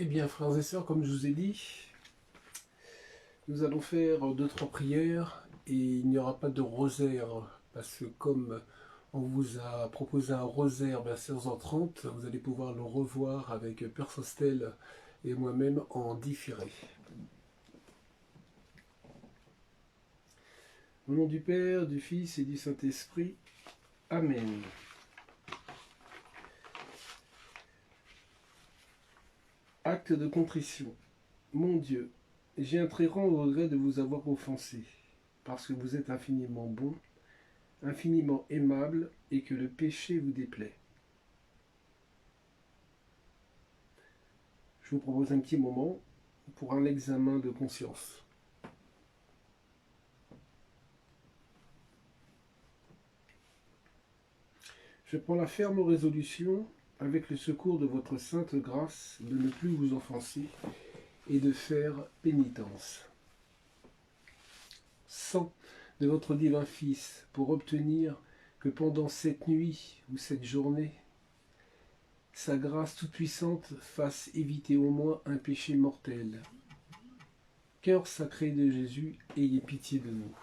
Eh bien, frères et sœurs, comme je vous ai dit, nous allons faire 2-3 prières et il n'y aura pas de rosaire parce que comme on vous a proposé un rosaire vers 16h30, vous allez pouvoir le revoir avec Père Sostel et moi-même en différé. Au nom du Père, du Fils et du Saint-Esprit, Amen. Acte de contrition. Mon Dieu, j'ai un très grand regret de vous avoir offensé, parce que vous êtes infiniment bon, infiniment aimable, et que le péché vous déplaît. Je vous propose un petit moment pour un examen de conscience. Je prends la ferme résolution, avec le secours de votre sainte grâce, de ne plus vous offenser et de faire pénitence. Sang de votre divin Fils, pour obtenir que pendant cette nuit ou cette journée, sa grâce toute-puissante fasse éviter au moins un péché mortel. Cœur sacré de Jésus, ayez pitié de nous.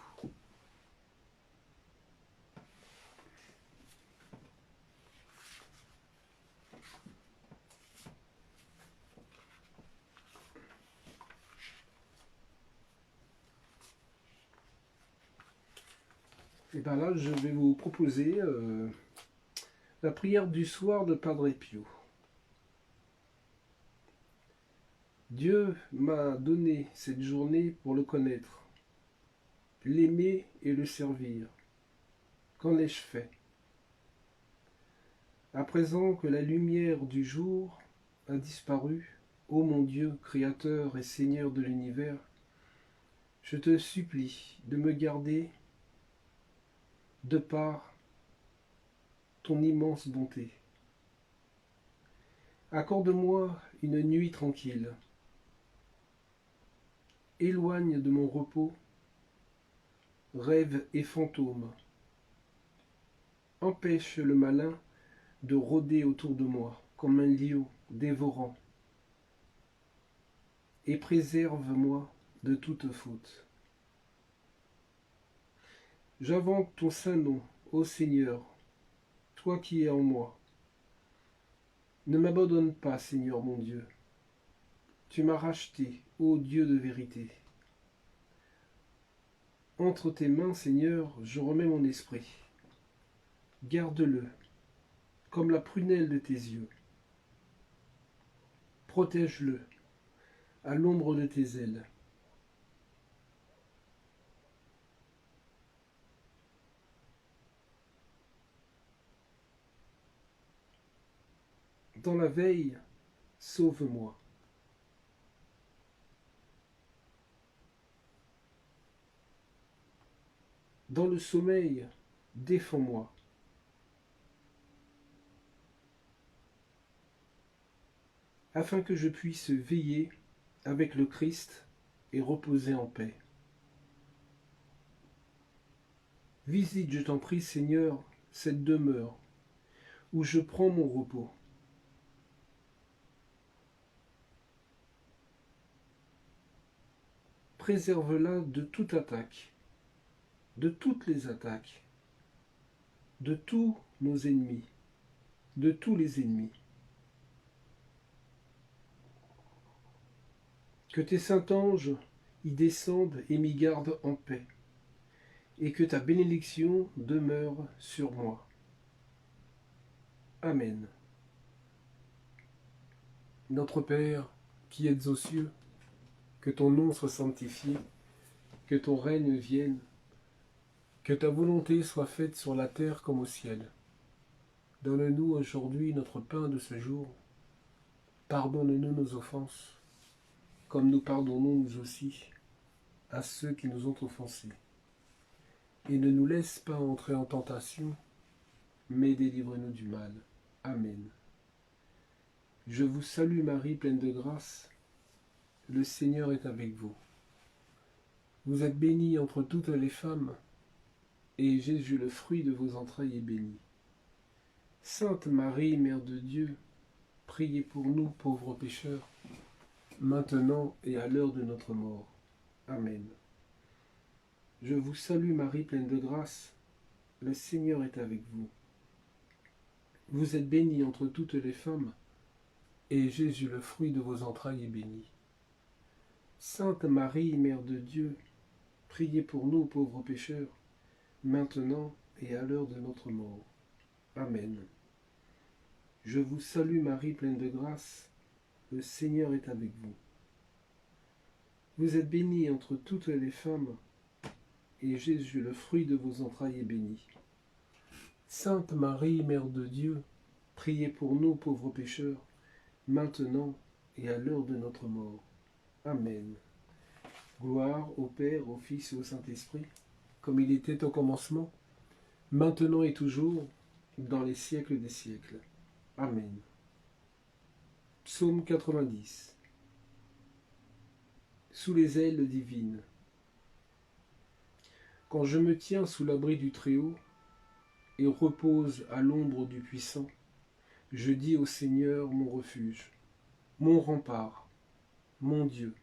Et bien là, je vais vous proposer la prière du soir de Padre Pio. Dieu m'a donné cette journée pour le connaître, l'aimer et le servir. Qu'en ai-je fait? À présent que la lumière du jour a disparu, ô mon Dieu, Créateur et Seigneur de l'univers, je te supplie de me garder de par ton immense bonté. Accorde-moi une nuit tranquille. Éloigne de mon repos rêves et fantômes. Empêche le malin de rôder autour de moi comme un lion dévorant. Et préserve-moi de toute faute. J'invoque ton saint nom, ô Seigneur, toi qui es en moi. Ne m'abandonne pas, Seigneur mon Dieu. Tu m'as racheté, ô Dieu de vérité. Entre tes mains, Seigneur, je remets mon esprit. Garde-le, comme la prunelle de tes yeux. Protège-le, à l'ombre de tes ailes. Dans la veille, sauve-moi. Dans le sommeil, défends-moi. Afin que je puisse veiller avec le Christ et reposer en paix. Visite, je t'en prie, Seigneur, cette demeure où je prends mon repos. Préserve-la de toute attaque, de toutes les attaques, de tous nos ennemis, de tous les ennemis. Que tes saints anges y descendent et m'y gardent en paix, et que ta bénédiction demeure sur moi. Amen. Notre Père, qui êtes aux cieux, que ton nom soit sanctifié, que ton règne vienne, que ta volonté soit faite sur la terre comme au ciel. Donne-nous aujourd'hui notre pain de ce jour. Pardonne-nous nos offenses, comme nous pardonnons nous aussi à ceux qui nous ont offensés. Et ne nous laisse pas entrer en tentation, mais délivre-nous du mal. Amen. Je vous salue Marie, pleine de grâce. Le Seigneur est avec vous. Vous êtes bénie entre toutes les femmes, et Jésus, le fruit de vos entrailles, est béni. Sainte Marie, Mère de Dieu, priez pour nous pauvres pécheurs, maintenant et à l'heure de notre mort. Amen. Je vous salue Marie, pleine de grâce. Le Seigneur est avec vous. Vous êtes bénie entre toutes les femmes, et Jésus, le fruit de vos entrailles, est béni. Sainte Marie, Mère de Dieu, priez pour nous pauvres pécheurs, maintenant et à l'heure de notre mort. Amen. Je vous salue Marie, pleine de grâce. Le Seigneur est avec vous. Vous êtes bénie entre toutes les femmes, et Jésus, le fruit de vos entrailles, est béni. Sainte Marie, Mère de Dieu, priez pour nous pauvres pécheurs, maintenant et à l'heure de notre mort. Amen. Gloire au Père, au Fils et au Saint-Esprit, comme il était au commencement, maintenant et toujours, dans les siècles des siècles. Amen. Psaume 90. Sous les ailes divines. Quand je me tiens sous l'abri du Très-Haut et repose à l'ombre du Puissant, je dis au Seigneur mon refuge, mon rempart, mon Dieu,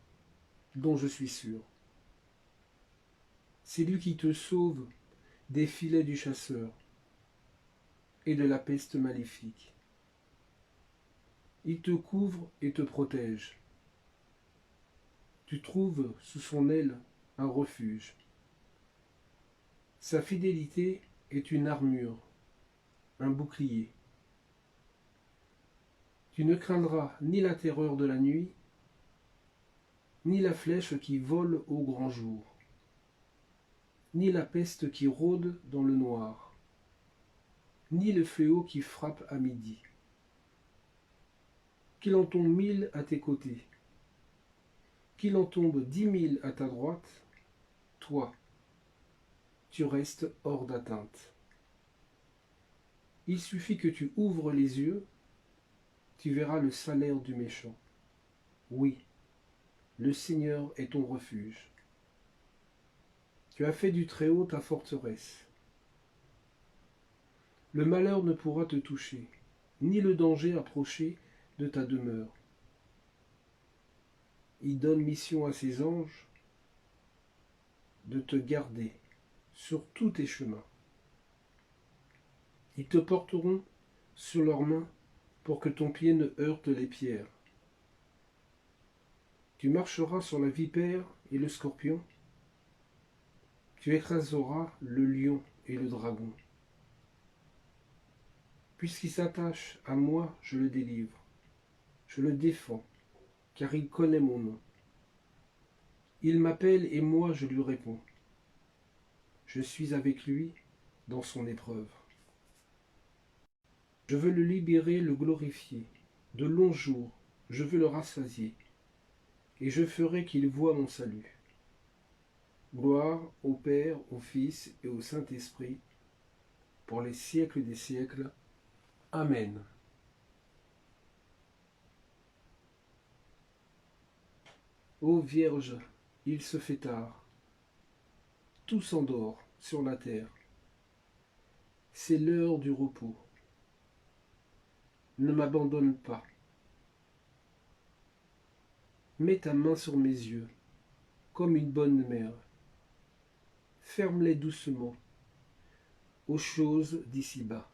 dont je suis sûr. C'est lui qui te sauve des filets du chasseur et de la peste maléfique. Il te couvre et te protège. Tu trouves sous son aile un refuge. Sa fidélité est une armure, un bouclier. Tu ne craindras ni la terreur de la nuit, ni la flèche qui vole au grand jour, ni la peste qui rôde dans le noir, ni le fléau qui frappe à midi. Qu'il en tombe 1000 à tes côtés, qu'il en tombe 10 000 à ta droite, toi, tu restes hors d'atteinte. Il suffit que tu ouvres les yeux, tu verras le salaire du méchant. Oui, le Seigneur est ton refuge. Tu as fait du Très-Haut ta forteresse. Le malheur ne pourra te toucher, ni le danger approcher de ta demeure. Il donne mission à ses anges de te garder sur tous tes chemins. Ils te porteront sur leurs mains pour que ton pied ne heurte les pierres. Tu marcheras sur la vipère et le scorpion. Tu écraseras le lion et le dragon. Puisqu'il s'attache à moi, je le délivre. Je le défends, car il connaît mon nom. Il m'appelle et moi je lui réponds. Je suis avec lui dans son épreuve. Je veux le libérer, le glorifier. De longs jours, je veux le rassasier. Et je ferai qu'il voie mon salut. Gloire au Père, au Fils et au Saint-Esprit, pour les siècles des siècles. Amen. Ô Vierge, il se fait tard. Tout s'endort sur la terre. C'est l'heure du repos. Ne m'abandonne pas. Mets ta main sur mes yeux, comme une bonne mère. Ferme-les doucement aux choses d'ici-bas.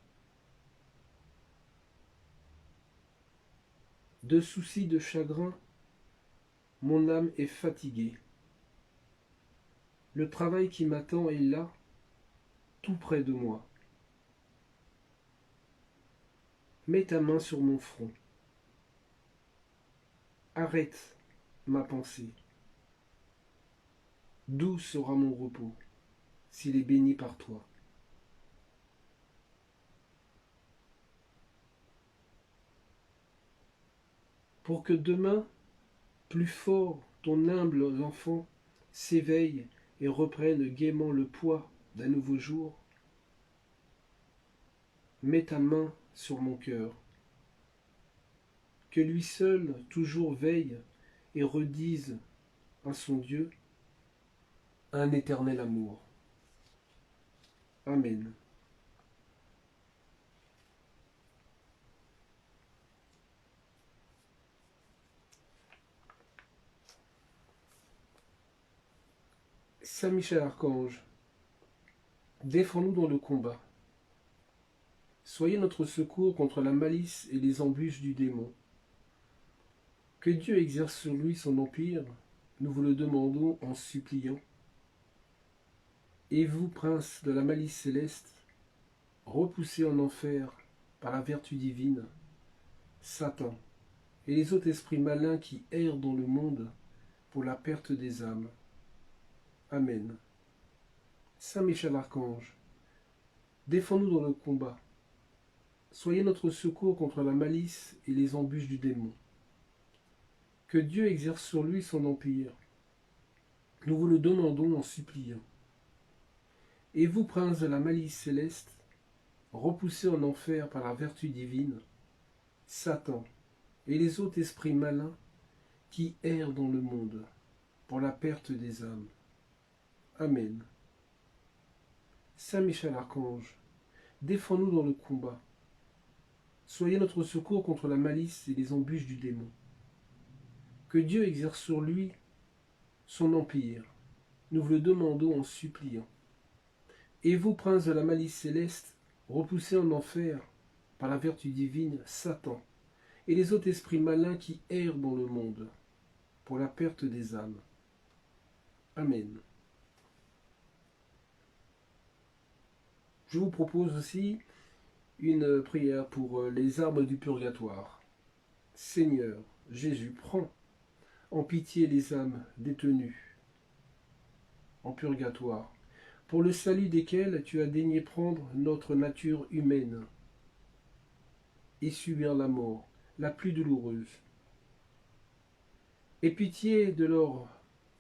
De soucis, de chagrin, mon âme est fatiguée. Le travail qui m'attend est là, tout près de moi. Mets ta main sur mon front. Arrête ma pensée. D'où sera mon repos, s'il est béni par toi? Pour que demain, plus fort, ton humble enfant s'éveille et reprenne gaiement le poids d'un nouveau jour, mets ta main sur mon cœur. Que lui seul toujours veille et redise à son Dieu un éternel amour. Amen. Saint Michel Archange, défends-nous dans le combat. Soyez notre secours contre la malice et les embûches du démon. Que Dieu exerce sur lui son empire, nous vous le demandons en suppliant. Et vous, prince de la malice céleste, repoussés en enfer par la vertu divine, Satan et les autres esprits malins qui errent dans le monde pour la perte des âmes. Amen. Saint Michel Archange, défends-nous dans le combat. Soyez notre secours contre la malice et les embûches du démon. Que Dieu exerce sur lui son empire. Nous vous le demandons en suppliant. Et vous, prince de la malice céleste, repoussés en enfer par la vertu divine, Satan et les autres esprits malins qui errent dans le monde pour la perte des âmes. Amen. Saint Michel Archange, défends-nous dans le combat. Soyez notre secours contre la malice et les embûches du démon. Que Dieu exerce sur lui son empire. Nous vous le demandons en suppliant. Et vous, prince de la malice céleste, repoussés en enfer par la vertu divine, Satan et les autres esprits malins qui errent dans le monde pour la perte des âmes. Amen. Je vous propose aussi une prière pour les âmes du purgatoire. Seigneur Jésus, prends en pitié les âmes détenues en purgatoire, pour le salut desquelles tu as daigné prendre notre nature humaine et subir la mort la plus douloureuse. Aie pitié de leur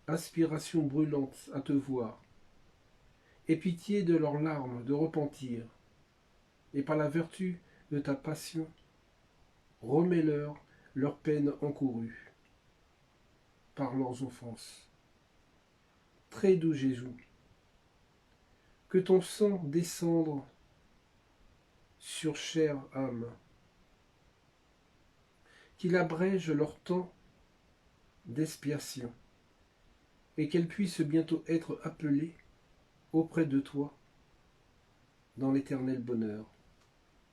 aspiration brûlante à te voir. Aie pitié de leurs larmes de repentir, et par la vertu de ta passion, remets-leur leurs peines encourues par leurs offenses. Très doux Jésus, que ton sang descende sur chère âme, qu'il abrège leur temps d'expiation, et qu'elles puissent bientôt être appelées auprès de toi dans l'éternel bonheur.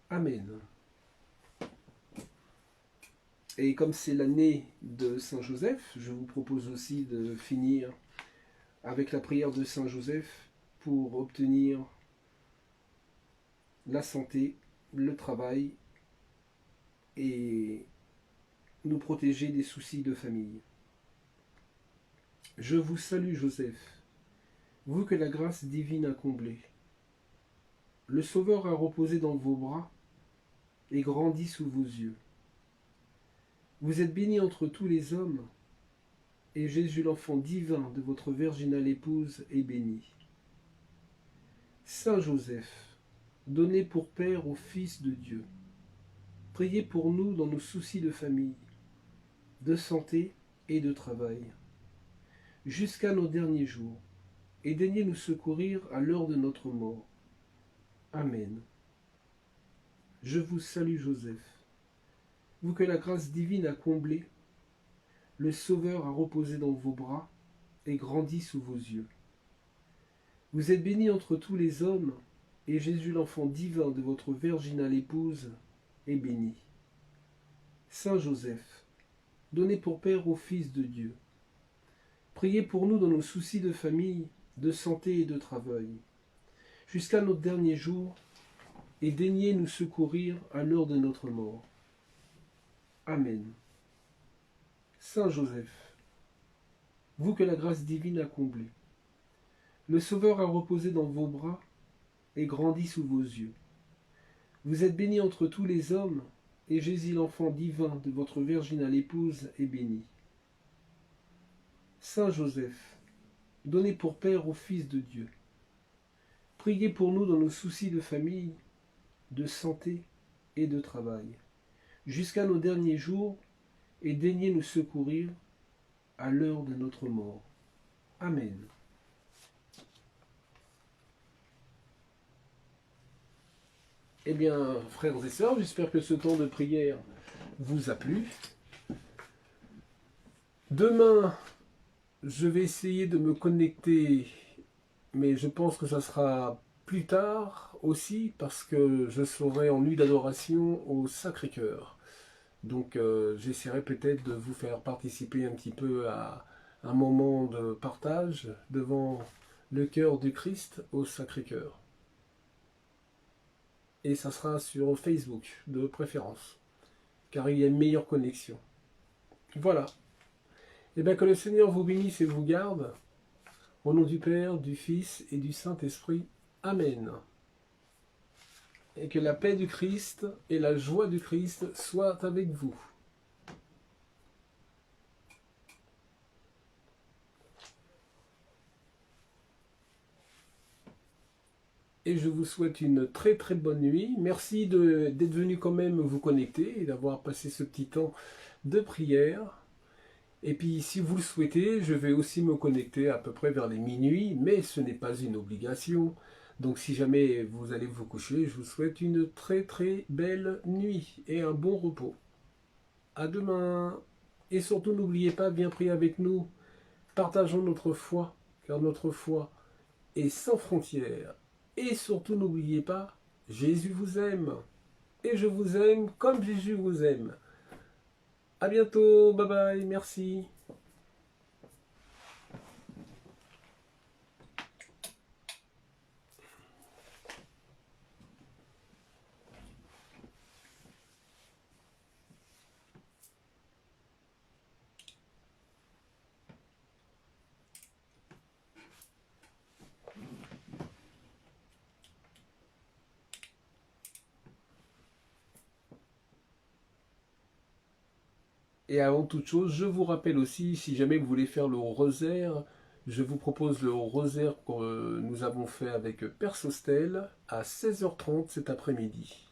Amen. Et comme c'est l'année de Saint Joseph, je vous propose aussi de finir avec la prière de Saint Joseph pour obtenir la santé, le travail et nous protéger des soucis de famille. Je vous salue Joseph, vous que la grâce divine a comblé. Le Sauveur a reposé dans vos bras et grandi sous vos yeux. Vous êtes bénie entre tous les hommes, et Jésus l'enfant divin de votre virginale épouse est béni. Saint Joseph, donné pour Père au Fils de Dieu, priez pour nous dans nos soucis de famille, de santé et de travail, jusqu'à nos derniers jours, et daignez nous secourir à l'heure de notre mort. Amen. Je vous salue Joseph, vous que la grâce divine a comblé, le Sauveur a reposé dans vos bras et grandi sous vos yeux. Vous êtes bénie entre tous les hommes, et Jésus l'enfant divin de votre virginale épouse est béni. Saint Joseph, donné pour Père au Fils de Dieu, priez pour nous dans nos soucis de famille, de santé et de travail, jusqu'à notre dernier jour, et daignez nous secourir à l'heure de notre mort. Amen. Saint Joseph, vous que la grâce divine a comblé, le Sauveur a reposé dans vos bras et grandi sous vos yeux. Vous êtes béni entre tous les hommes, et Jésus l'enfant divin de votre virginale épouse est béni. Saint Joseph, donné pour Père au Fils de Dieu, priez pour nous dans nos soucis de famille, de santé et de travail, jusqu'à nos derniers jours, et daignez nous secourir à l'heure de notre mort. Amen. Eh bien, frères et sœurs, j'espère que ce temps de prière vous a plu. Demain, je vais essayer de me connecter mais je pense que ça sera plus tard aussi parce que je serai en nuit d'adoration au Sacré-Cœur. Donc j'essaierai peut-être de vous faire participer un petit peu à un moment de partage devant le cœur du Christ au Sacré-Cœur. Et ça sera sur Facebook de préférence, car il y a une meilleure connexion. Voilà. Et bien que le Seigneur vous bénisse et vous garde, au nom du Père, du Fils et du Saint-Esprit. Amen. Et que la paix du Christ et la joie du Christ soient avec vous. Et je vous souhaite une très très bonne nuit. Merci d'être venu quand même vous connecter et d'avoir passé ce petit temps de prière. Et puis si vous le souhaitez, je vais aussi me connecter à peu près vers les minuit, mais ce n'est pas une obligation. Donc si jamais vous allez vous coucher, je vous souhaite une très très belle nuit et un bon repos. À demain. Et surtout n'oubliez pas, bien prier avec nous. Partageons notre foi, car notre foi est sans frontières. Et surtout n'oubliez pas, Jésus vous aime. Et je vous aime comme Jésus vous aime. À bientôt, bye bye, merci. Et avant toute chose, je vous rappelle aussi, si jamais vous voulez faire le rosaire, je vous propose le rosaire que nous avons fait avec Père Sostel à 16h30 cet après-midi.